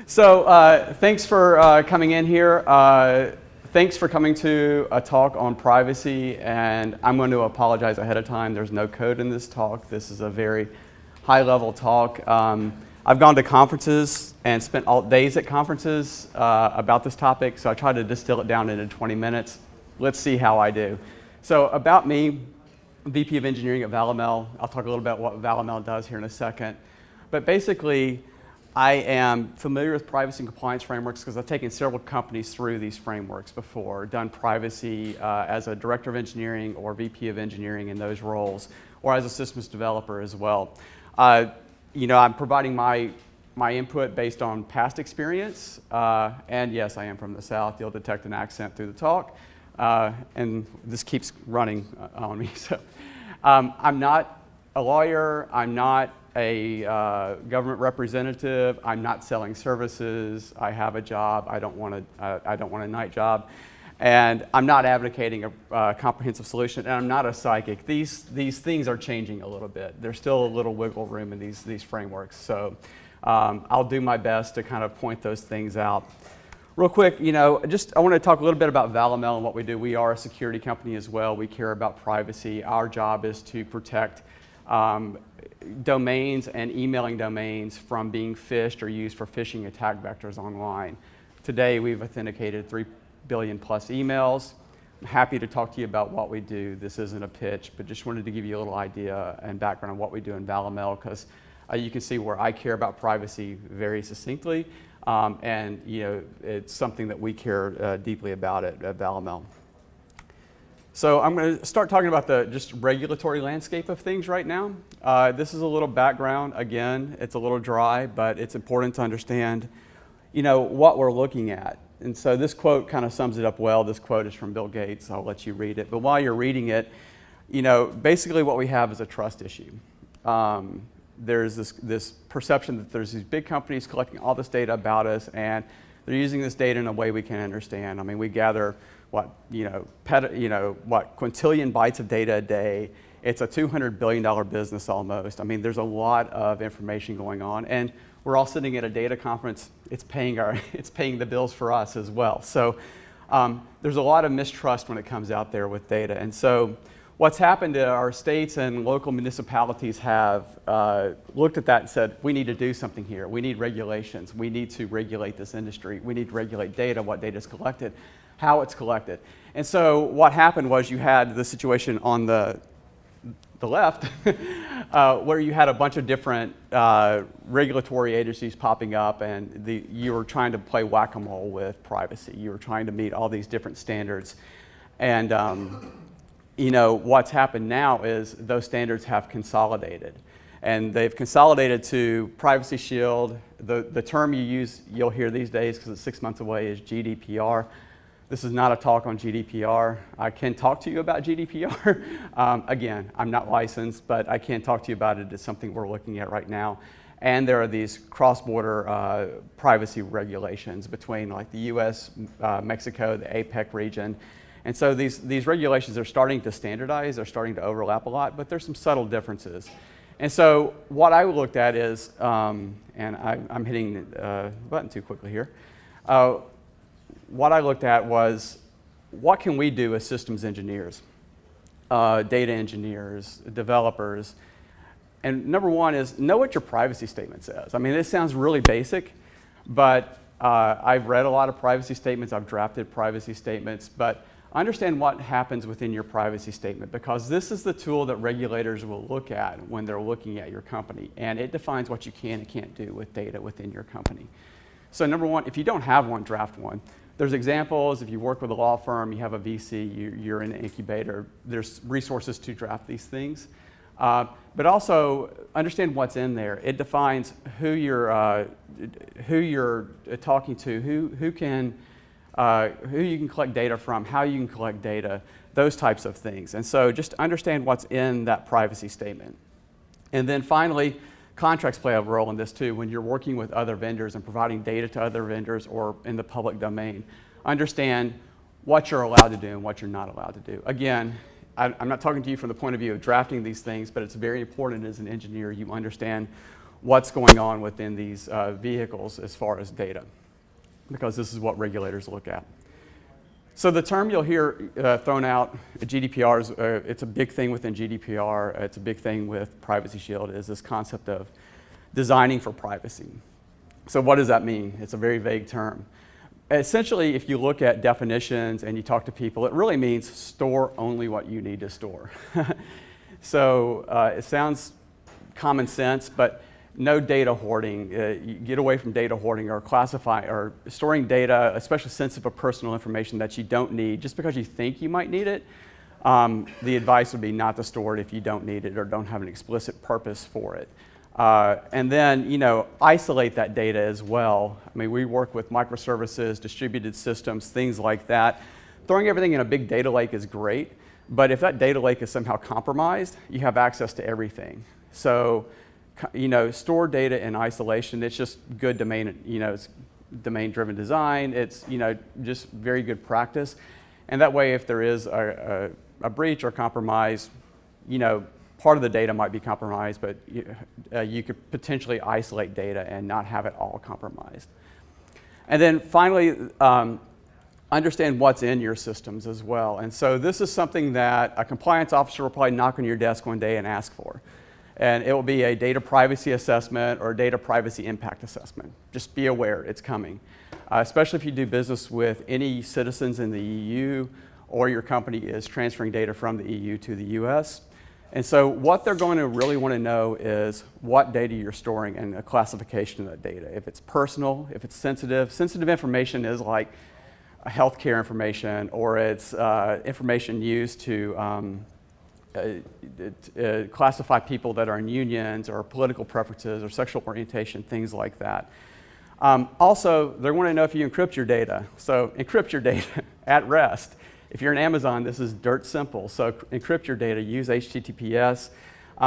Thanks for coming in here. Thanks for coming to a talk on privacy, and I'm going to apologize ahead of time. There's no code in this talk. This is a very high-level talk. I've gone to conferences and spent all days at conferences about this topic, so I tried to distill it down into 20 minutes. Let's see how I do. So about me, VP of Engineering at Valamel. I'll talk a little about what Valamel does here in a second. But basically, I am familiar with privacy and compliance frameworks because I've taken several companies through these frameworks before, done privacy as a director of engineering or VP of engineering in those roles, or as a systems developer as well. I'm providing my input based on past experience, and yes, I am from the South. You'll detect an accent through the talk, and this keeps running on me. So, I'm not a lawyer. I'm not a government representative. I'm not selling services. I have a job. I don't want a night job, and I'm not advocating a comprehensive solution. And I'm not a psychic. These things are changing a little bit. There's still a little wiggle room in these frameworks. So I'll do my best to kind of point those things out. Real quick, I want to talk a little bit about Valamel and what we do. We are a security company as well. We care about privacy. Our job is to protect domains and emailing domains from being phished or used for phishing attack vectors online. Today, we've authenticated 3 billion plus emails. I'm happy to talk to you about what we do. This isn't a pitch, but just wanted to give you a little idea and background on what we do in Valamel, because you can see where I care about privacy very succinctly, and it's something that we care deeply about at Valamel. So I'm going to start talking about the just regulatory landscape of things right now. This is a little background. Again, it's a little dry, but it's important to understand, what we're looking at. And so this quote kind of sums it up well. This quote is from Bill Gates. I'll let you read it. But while you're reading it, basically what we have is a trust issue. There's this perception that there's these big companies collecting all this data about us, and they're using this data in a way we can understand. I mean, we gather quintillion bytes of data a day. It's a $200 billion business almost. I mean, there's a lot of information going on, and we're all sitting at a data conference. It's paying the bills for us as well. So there's a lot of mistrust when it comes out there with data. And so what's happened to our states and local municipalities have looked at that and said, we need to do something here. We need regulations. We need to regulate this industry. We need to regulate data, what data is collected, how it's collected. And so what happened was you had the situation on the left where you had a bunch of different regulatory agencies popping up, and you were trying to play whack-a-mole with privacy. You were trying to meet all these different standards. And what's happened now is those standards have consolidated. And they've consolidated to Privacy Shield. The term you'll hear these days, because it's 6 months away, is GDPR. This is not a talk on GDPR. I can talk to you about GDPR. Again, I'm not licensed, but I can talk to you about it. It's something we're looking at right now. And there are these cross-border privacy regulations between like the US, Mexico, the APEC region. And so these regulations are starting to standardize. They're starting to overlap a lot, but there's some subtle differences. And so what I looked at is, and I'm hitting the button too quickly here. What I looked at was, what can we do as systems engineers, data engineers, developers? And number one is know what your privacy statement says. I mean, this sounds really basic, but I've read a lot of privacy statements. I've drafted privacy statements, but understand what happens within your privacy statement, because this is the tool that regulators will look at when they're looking at your company, and it defines what you can and can't do with data within your company. So number one, if you don't have one, draft one. There's examples. If you work with a law firm, you have a VC, you're in an incubator, there's resources to draft these things. But also understand what's in there. It defines who you're talking to, who you can collect data from, how you can collect data, those types of things. And so just understand what's in that privacy statement. And then finally, contracts play a role in this too. When you're working with other vendors and providing data to other vendors or in the public domain, understand what you're allowed to do and what you're not allowed to do. Again, I'm not talking to you from the point of view of drafting these things, but it's very important as an engineer you understand what's going on within these vehicles as far as data, because this is what regulators look at. So the term you'll hear thrown out, GDPR, is, it's a big thing within GDPR. It's a big thing with Privacy Shield, is this concept of designing for privacy. So what does that mean? It's a very vague term. Essentially, if you look at definitions and you talk to people, it really means store only what you need to store. So it sounds common sense, but no data hoarding. You get away from data hoarding or storing data, especially sensitive personal information that you don't need just because you think you might need it. The advice would be not to store it if you don't need it or don't have an explicit purpose for it. And then, isolate that data as well. I mean, we work with microservices, distributed systems, things like that. Throwing everything in a big data lake is great, but if that data lake is somehow compromised, you have access to everything. So, store data in isolation. It's just good domain, it's domain-driven design. It's, just very good practice. And that way, if there is a breach or compromise, part of the data might be compromised, but you could potentially isolate data and not have it all compromised. And then finally, understand what's in your systems as well. And so this is something that a compliance officer will probably knock on your desk one day and ask for. And it will be a data privacy assessment or data privacy impact assessment. Just be aware, it's coming. Especially if you do business with any citizens in the EU or your company is transferring data from the EU to the US. And so what they're going to really want to know is what data you're storing and a classification of that data. If it's personal, if it's sensitive. Sensitive information is like healthcare information, or it's information used to classify people that are in unions or political preferences or sexual orientation, things like that. Also, they want to know if you encrypt your data. So encrypt your data at rest. If you're in Amazon, this is dirt simple. So encrypt your data, use HTTPS,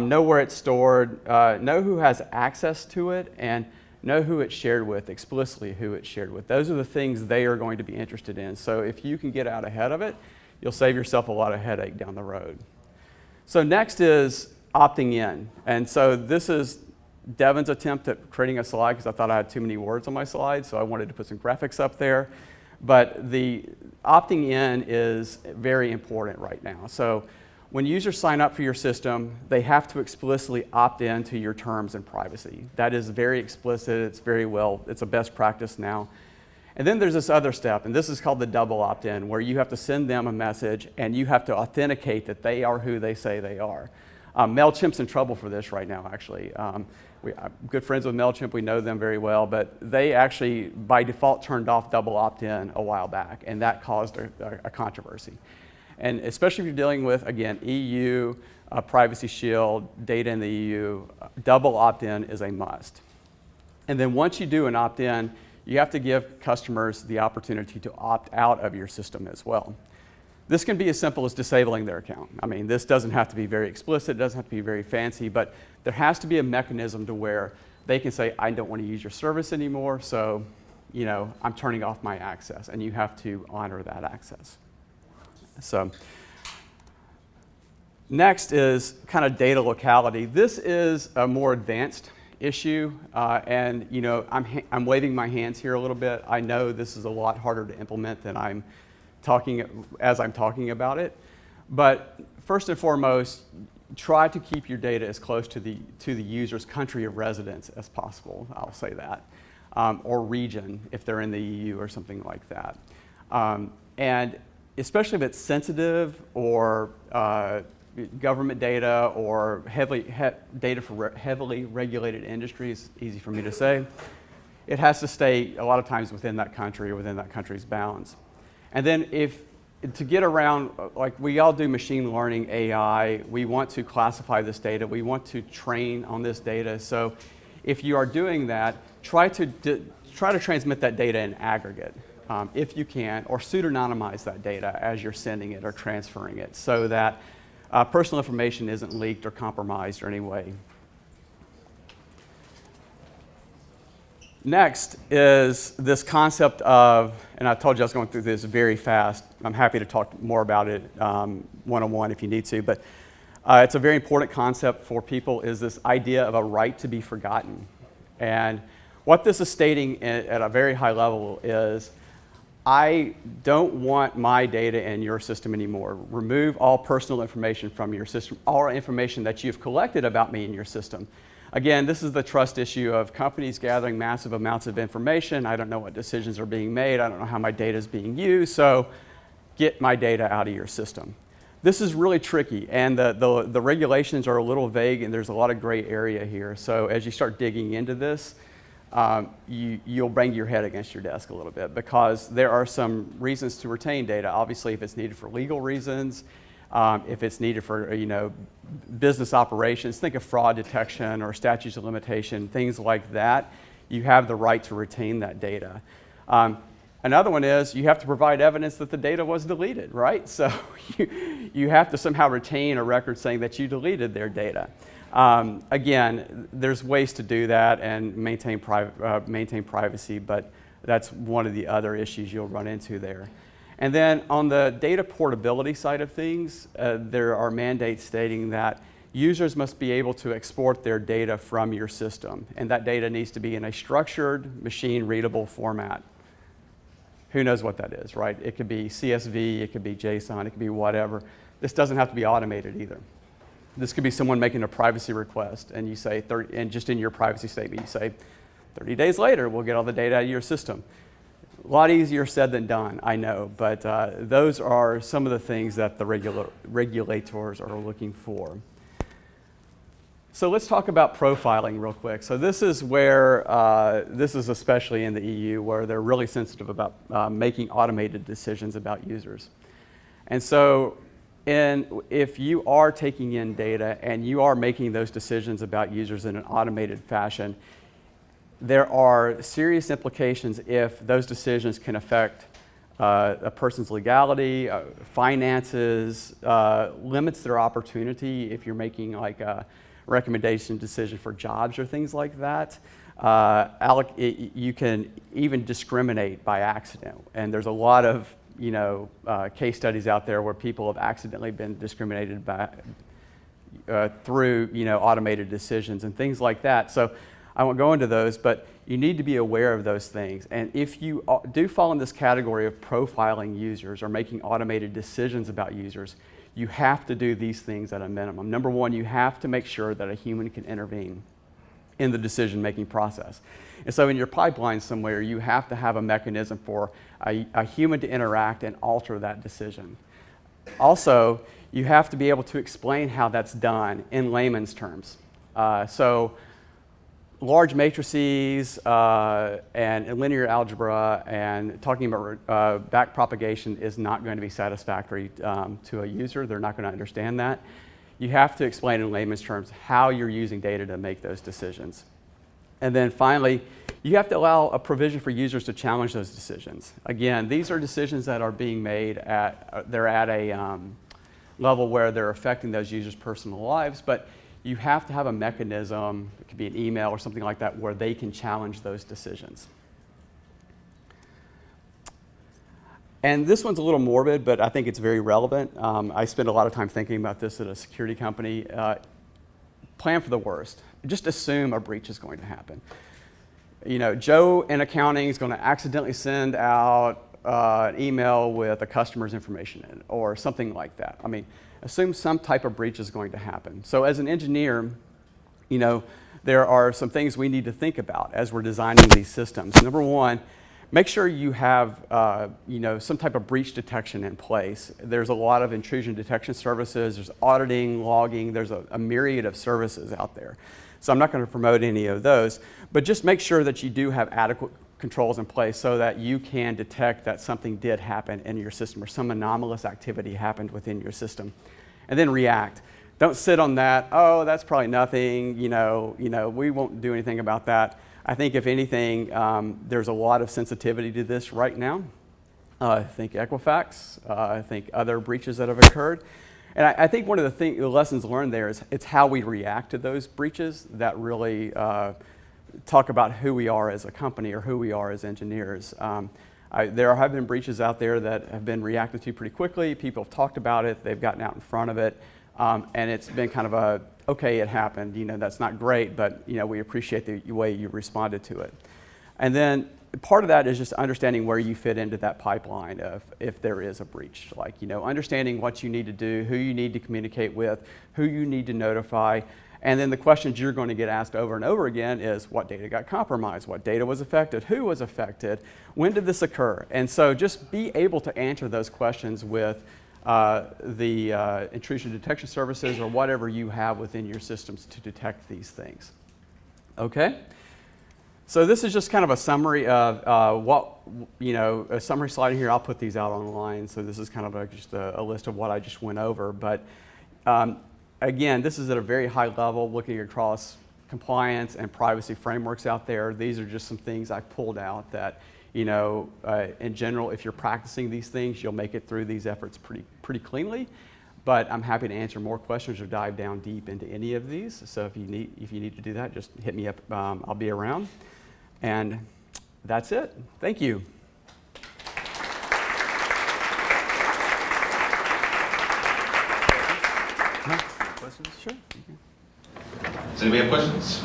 know where it's stored, know who has access to it, and know who it's shared with, explicitly who it's shared with. Those are the things they are going to be interested in. So if you can get out ahead of it, you'll save yourself a lot of headache down the road. So next is opting in. And so this is Devin's attempt at creating a slide, because I thought I had too many words on my slide, so I wanted to put some graphics up there. But the opting in is very important right now. So when users sign up for your system, they have to explicitly opt in to your terms and privacy. That is very explicit, it's a best practice now. And then there's this other step, and this is called the double opt-in, where you have to send them a message and you have to authenticate that they are who they say they are. MailChimp's in trouble for this right now, actually. We're good friends with MailChimp, we know them very well, but they actually, by default, turned off double opt-in a while back, and that caused a controversy. And especially if you're dealing with, again, EU, Privacy Shield, data in the EU, double opt-in is a must. And then once you do an opt-in, you have to give customers the opportunity to opt out of your system as well. This can be as simple as disabling their account. I mean, this doesn't have to be very explicit, it doesn't have to be very fancy, but there has to be a mechanism to where they can say, I don't want to use your service anymore, so I'm turning off my access, and you have to honor that access. So next is kind of data locality. This is a more advanced issue, and I'm waving my hands here a little bit. I know this is a lot harder to implement than I'm talking about it, but first and foremost, try to keep your data as close to the user's country of residence as possible. I'll say that, or region if they're in the EU or something like that, and especially if it's sensitive or government data or data for heavily regulated industries, easy for me to say, it has to stay a lot of times within that country or within that country's bounds. And then to get around, like we all do machine learning, AI, we want to classify this data, we want to train on this data. So if you are doing that, try to transmit that data in aggregate, if you can, or pseudonymize that data as you're sending it or transferring it so that personal information isn't leaked or compromised or any way. Next is this concept of, and I told you I was going through this very fast. I'm happy to talk more about it one-on-one if you need to, but It's a very important concept for people, is this idea of a right to be forgotten. And what this is stating at a very high level is, I don't want my data in your system anymore. Remove all personal information from your system, all information that you've collected about me in your system. Again, this is the trust issue of companies gathering massive amounts of information. I don't know what decisions are being made. I don't know how my data is being used, so get my data out of your system. This is really tricky, and the regulations are a little vague, and there's a lot of gray area here. So as you start digging into this, you'll bang your head against your desk a little bit, because there are some reasons to retain data. Obviously, if it's needed for legal reasons, if it's needed for business operations, think of fraud detection or statutes of limitation, things like that, you have the right to retain that data. Another one is you have to provide evidence that the data was deleted, right? So you have to somehow retain a record saying that you deleted their data. Again, there's ways to do that and maintain privacy, but that's one of the other issues you'll run into there. And then on the data portability side of things, there are mandates stating that users must be able to export their data from your system, and that data needs to be in a structured, machine-readable format. Who knows what that is, right? It could be CSV, it could be JSON, it could be whatever. This doesn't have to be automated either. This could be someone making a privacy request, and you say, and just in your privacy statement, you say, 30 days later, we'll get all the data out of your system. A lot easier said than done, I know, but those are some of the things that the regulators are looking for. So let's talk about profiling real quick. So this is where, this is especially in the EU, where they're really sensitive about making automated decisions about users. And so if you are taking in data and you are making those decisions about users in an automated fashion, there are serious implications if those decisions can affect a person's legality, finances, limits their opportunity if you're making like a recommendation decision for jobs or things like that. You can even discriminate by accident, and there's a lot of case studies out there where people have accidentally been discriminated by through automated decisions and things like that. So I won't go into those, but you need to be aware of those things. And if you do fall in this category of profiling users or making automated decisions about users, you have to do these things at a minimum. Number one, you have to make sure that a human can intervene in the decision-making process. And so in your pipeline somewhere, you have to have a mechanism for a human to interact and alter that decision. Also, you have to be able to explain how that's done in layman's terms. So large matrices and linear algebra and talking about backpropagation is not going to be satisfactory to a user. They're not going to understand that. You have to explain in layman's terms how you're using data to make those decisions. And then finally, you have to allow a provision for users to challenge those decisions. Again, these are decisions that are being made they're at a level where they're affecting those users' personal lives, but you have to have a mechanism, it could be an email or something like that, where they can challenge those decisions. And this one's a little morbid, but I think it's very relevant. I spend a lot of time thinking about this at a security company. Plan for the worst. Just assume a breach is going to happen. Joe in accounting is going to accidentally send out an email with a customer's information in it, or something like that. I mean, assume some type of breach is going to happen. So as an engineer, there are some things we need to think about as we're designing these systems. Number one, make sure you have some type of breach detection in place. There's a lot of intrusion detection services, there's auditing, logging, there's a myriad of services out there. So I'm not going to promote any of those, but just make sure that you do have adequate controls in place so that you can detect that something did happen in your system or some anomalous activity happened within your system. And then react. Don't sit on that, oh, that's probably nothing, we won't do anything about that. I think if anything, there's a lot of sensitivity to this right now. I think Equifax, I think other breaches that have occurred. And I think one of the lessons learned there is it's how we react to those breaches that really talk about who we are as a company or who we are as engineers. There have been breaches out there that have been reacted to pretty quickly. People have talked about it. They've gotten out in front of it. And it's been kind of a, okay, it happened, that's not great, but we appreciate the way you responded to it. And then part of that is just understanding where you fit into that pipeline of if there is a breach, like understanding what you need to do, who you need to communicate with, who you need to notify. And then the questions you're going to get asked over and over again is what data got compromised, what data was affected, who was affected, when did this occur? And so just be able to answer those questions with the intrusion detection services or whatever you have within your systems to detect these things. Okay? So this is just kind of a summary of a summary slide here. I'll put these out online. So this is kind of just a list of what I just went over. But again, this is at a very high level, looking across compliance and privacy frameworks out there. These are just some things I pulled out that, in general, if you're practicing these things, you'll make it through these efforts pretty cleanly. But I'm happy to answer more questions or dive down deep into any of these. So if you need to do that, just hit me up. I'll be around. And that's it. Thank you. Questions? Sure. Does anybody have questions?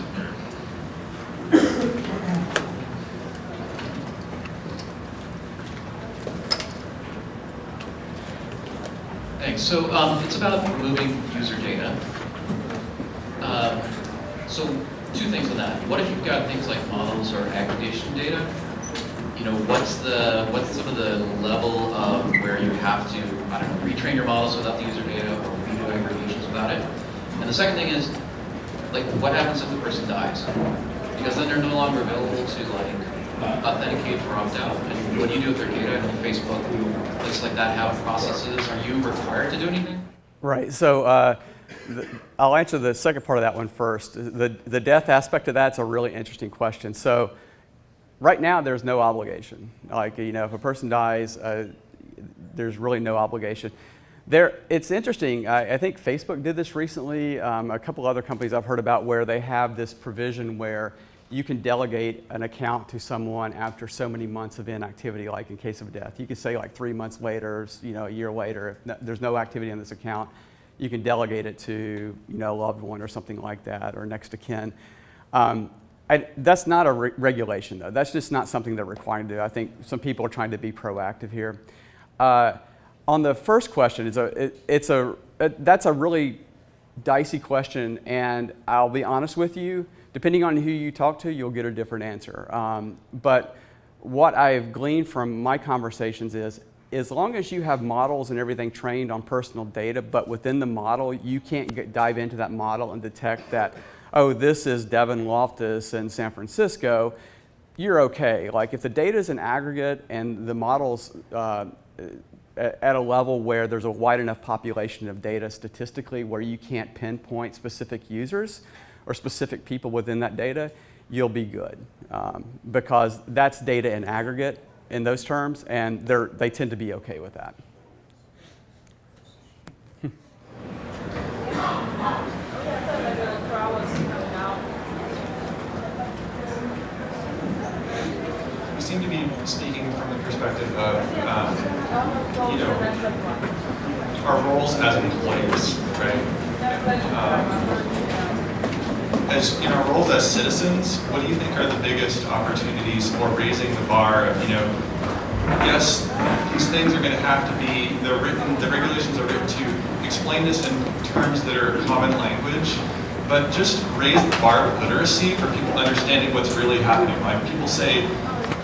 Thanks. So it's about removing user data. So two things on that. What if you've got things like models or aggregation data? What's some of the level of where you have to, retrain your models without the user data or redo aggregations without it? And the second thing is, what happens if the person dies? Because then they're no longer available to authenticate or opt out. And what do you do with their data? Facebook, places like that, how it processes? Are you required to do anything? Right. So I'll answer the second part of that one first. The death aspect of that's a really interesting question. So right now, there's no obligation. If a person dies, there's really no obligation. It's interesting. I think Facebook did this recently. A couple other companies I've heard about where they have this provision where you can delegate an account to someone after so many months of inactivity, like in case of death. You could say 3 months later, a year later, if there's no activity on this account, you can delegate it to a loved one or something like that, or next of kin. That's not a regulation, though. That's just not something they're required to do. I think some people are trying to be proactive here. On the first question, that's a really dicey question, and I'll be honest with you, depending on who you talk to, you'll get a different answer. But what I've gleaned from my conversations is, as long as you have models and everything trained on personal data, but within the model, you can't dive into that model and detect that, oh, this is Devin Loftis in San Francisco, you're okay. If the data is an aggregate and the model's at a level where there's a wide enough population of data statistically where you can't pinpoint specific users or specific people within that data, you'll be good. Because that's data in aggregate in those terms, and they tend to be okay with that. You seem to be speaking from the perspective of, our roles as employees, right? As in our roles as citizens, what do you think are the biggest opportunities for raising the bar of, yes, these things are going to have to be, the regulations are written to explain this in terms that are common language, but just raise the bar of literacy for people understanding what's really happening. People say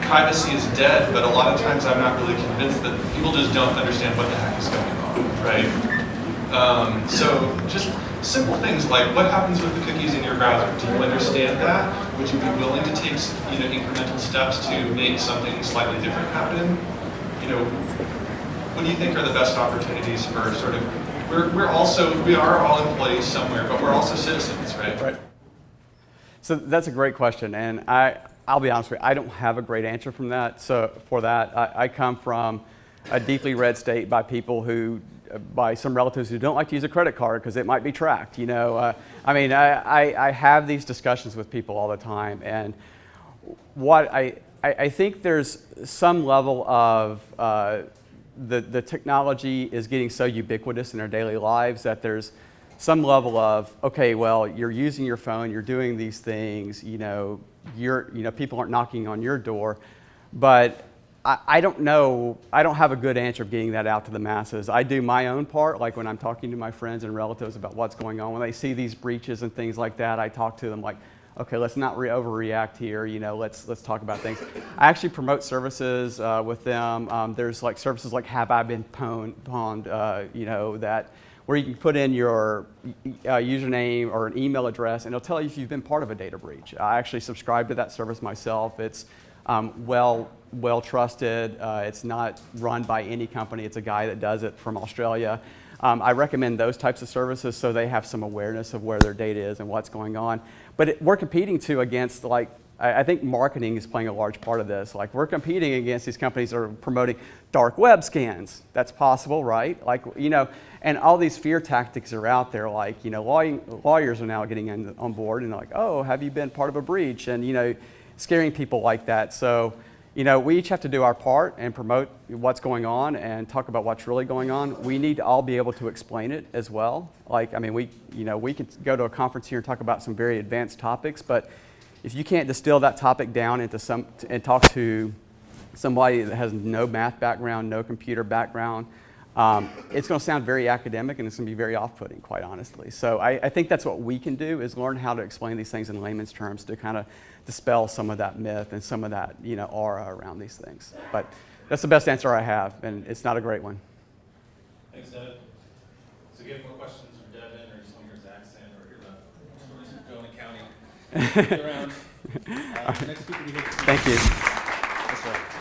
privacy is dead, but a lot of times I'm not really convinced that people just don't understand what the heck is going on, right? So just simple things like what happens with the cookies in your browser? Do you understand that? Would you be willing to take incremental steps to make something slightly different happen? What do you think are the best opportunities for sort of, we are all employees somewhere, but we're also citizens, right? Right. So that's a great question, and I'll be honest with you, I don't have a great answer from that. So for that, I come from a deeply red state by people by some relatives who don't like to use a credit card because it might be tracked. I have these discussions with people all the time, and what I think there's some level of the technology is getting so ubiquitous in our daily lives that there's some level of, okay, well, you're using your phone, you're doing these things, people aren't knocking on your door, but I don't know, I don't have a good answer of getting that out to the masses. I do my own part, like when I'm talking to my friends and relatives about what's going on, when they see these breaches and things like that, I talk to them like, okay, let's not overreact here, let's talk about things. I actually promote services with them. There's like services like Have I Been Pwned, that where you can put in your username or an email address, and it'll tell you if you've been part of a data breach. I actually subscribe to that service myself. It's well trusted. It's not run by any company. It's a guy that does it from Australia. I recommend those types of services so they have some awareness of where their data is and what's going on. But we're competing too against, like, I think marketing is playing a large part of this. Like, we're competing against these companies that are promoting dark web scans. That's possible, right? Like, and all these fear tactics are out there. Like, lawyers are now getting on board and they're like, oh, have you been part of a breach? And, scaring people like that. So, we each have to do our part and promote what's going on and talk about what's really going on. We need to all be able to explain it as well. Like, I mean, we could go to a conference here and talk about some very advanced topics, but if you can't distill that topic down into and talk to somebody that has no math background, no computer background, it's going to sound very academic and it's going to be very off-putting, quite honestly. So I think that's what we can do, is learn how to explain these things in layman's terms to kind of dispel some of that myth and some of that aura around these things. But that's the best answer I have, and it's not a great one. Thanks, Devin. So, if you have more questions for Devin, or just want to hear Zach's end, or hear about Jonah County, stick around. Next speaker we have. Thank you. That's right.